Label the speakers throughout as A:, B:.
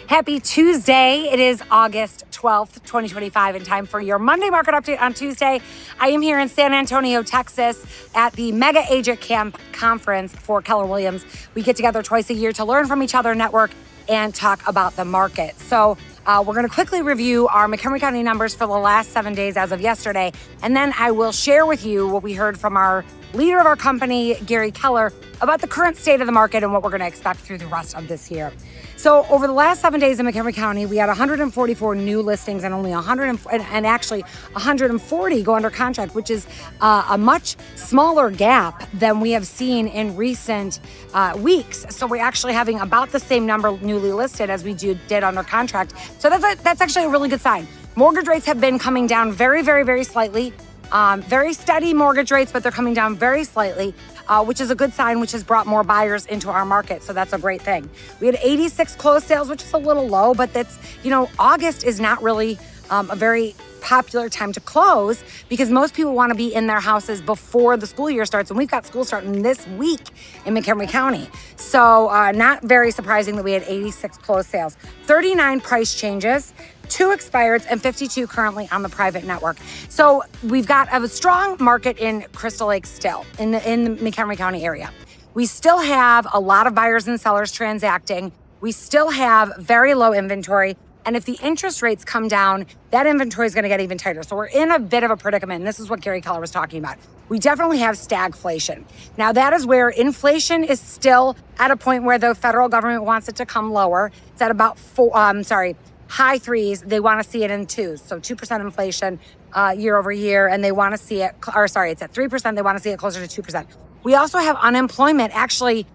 A: Happy Tuesday. It is August 12th, 2025, and time for your Monday market update on Tuesday. I am here in San Antonio, Texas at the Mega Agent Camp Conference for Keller Williams. We get together twice a year to learn from each other, network, and talk about the market. So we're going to quickly review our McHenry County numbers for the last 7 days as of yesterday, and then I will share with you what we heard from our leader of our company, Gary Keller, about the current state of the market and what we're going to expect through the rest of this year. So over the last 7 days in McHenry County, we had 144 new listings and only 140 go under contract, which is a much smaller gap than we have seen in recent weeks. So we're actually having about the same number newly listed as we did under contract. So that's actually a really good sign. Mortgage rates have been coming down very, very, very slightly. Very steady mortgage rates, but they're coming down very slightly, which is a good sign, which has brought more buyers into our market. So that's a great thing. We had 86 closed sales, which is a little low, but that's, August is not really a very popular time to close because most people want to be in their houses before the school year starts. And we've got school starting this week in McHenry County. So not very surprising that we had 86 closed sales, 39 price changes, 2 expireds, and 52 currently on the private network. So we've got a strong market in Crystal Lake still, in the McHenry County area. We still have a lot of buyers and sellers transacting. We still have very low inventory. And if the interest rates come down, that inventory is going to get even tighter. So we're in a bit of a predicament. And this is what Gary Keller was talking about. We definitely have stagflation. Now, that is where inflation is still at a point where the federal government wants it to come lower. It's at about high threes. They want to see it in twos. So 2% inflation year over year. And they want to see it, it's at 3%. They want to see it closer to 2%. We also have unemployment actually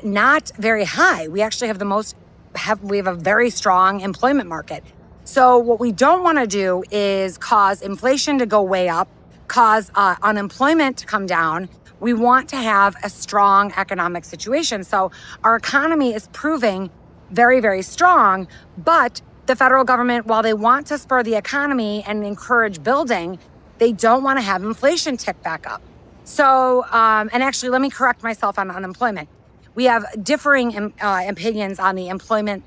A: not very high. We actually have we have a very strong employment market. So what we don't want to do is cause inflation to go way up, cause unemployment to come down. We want to have a strong economic situation. So our economy is proving very, very strong, but the federal government, while they want to spur the economy and encourage building, they don't want to have inflation tick back up. So, and actually, let me correct myself on unemployment. We have differing opinions on the employment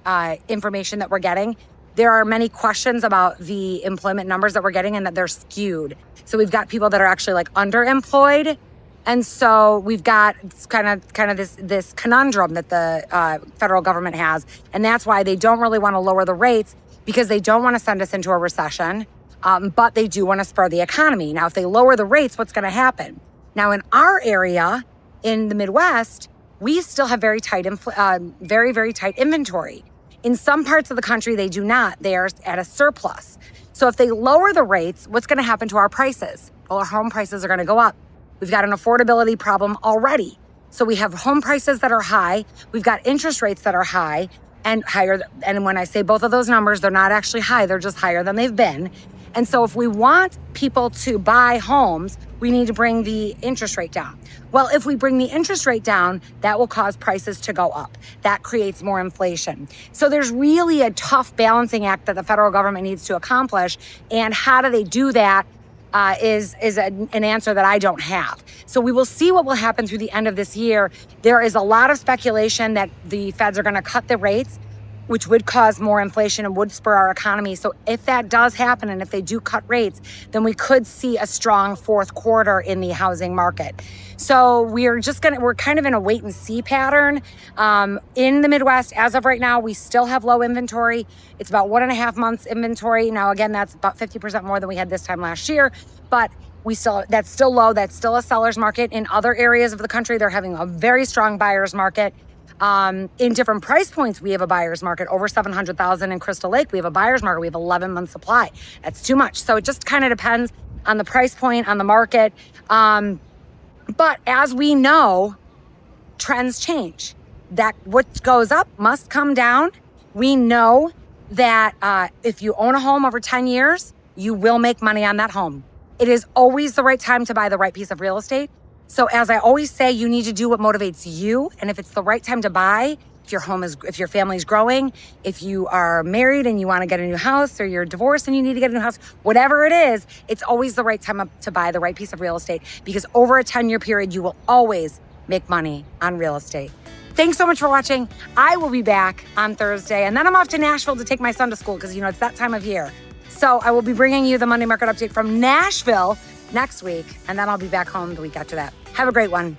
A: information that we're getting. There are many questions about the employment numbers that we're getting and that they're skewed. So we've got people that are actually underemployed. And so we've got kind of this conundrum that the federal government has. And that's why they don't really want to lower the rates, because they don't want to send us into a recession, but they do want to spur the economy. Now, if they lower the rates, what's going to happen? Now, in our area, in the Midwest, we still have very, very tight inventory. In some parts of the country, they do not. They are at a surplus. So if they lower the rates, what's going to happen to our prices? Well, our home prices are going to go up. We've got an affordability problem already. So we have home prices that are high. We've got interest rates that are high and higher. And when I say both of those numbers, they're not actually high. They're just higher than they've been. And so if we want people to buy homes, we need to bring the interest rate down. Well, if we bring the interest rate down, that will cause prices to go up. That creates more inflation. So there's really a tough balancing act that the federal government needs to accomplish. And how do they do that is an answer that I don't have. So we will see what will happen through the end of this year. There is a lot of speculation that the feds are going to cut the rates, which would cause more inflation and would spur our economy. So if that does happen, and if they do cut rates, then we could see a strong fourth quarter in the housing market. So we're kind of in a wait and see pattern. In the Midwest, as of right now, we still have low inventory. It's about 1.5 months inventory. Now, again, that's about 50% more than we had this time last year, but that's still low. That's still a seller's market. In other areas of the country, they're having a very strong buyer's market. In different price points, we have a buyer's market. Over $700,000 in Crystal Lake, we have a buyer's market. We have 11 months supply. That's too much. So it just kind of depends on the price point, on the market. But as we know, trends change. That what goes up must come down. We know that if you own a home over 10 years, you will make money on that home. It is always the right time to buy the right piece of real estate. So as I always say, you need to do what motivates you. And if it's the right time to buy, if your family's growing, if you are married and you want to get a new house, or you're divorced and you need to get a new house, whatever it is, it's always the right time to buy the right piece of real estate, because over a 10-year period, you will always make money on real estate. Thanks so much for watching. I will be back on Thursday, and then I'm off to Nashville to take my son to school because, it's that time of year. So I will be bringing you the Monday Market Update from Nashville next week, and then I'll be back home the week after that. Have a great one.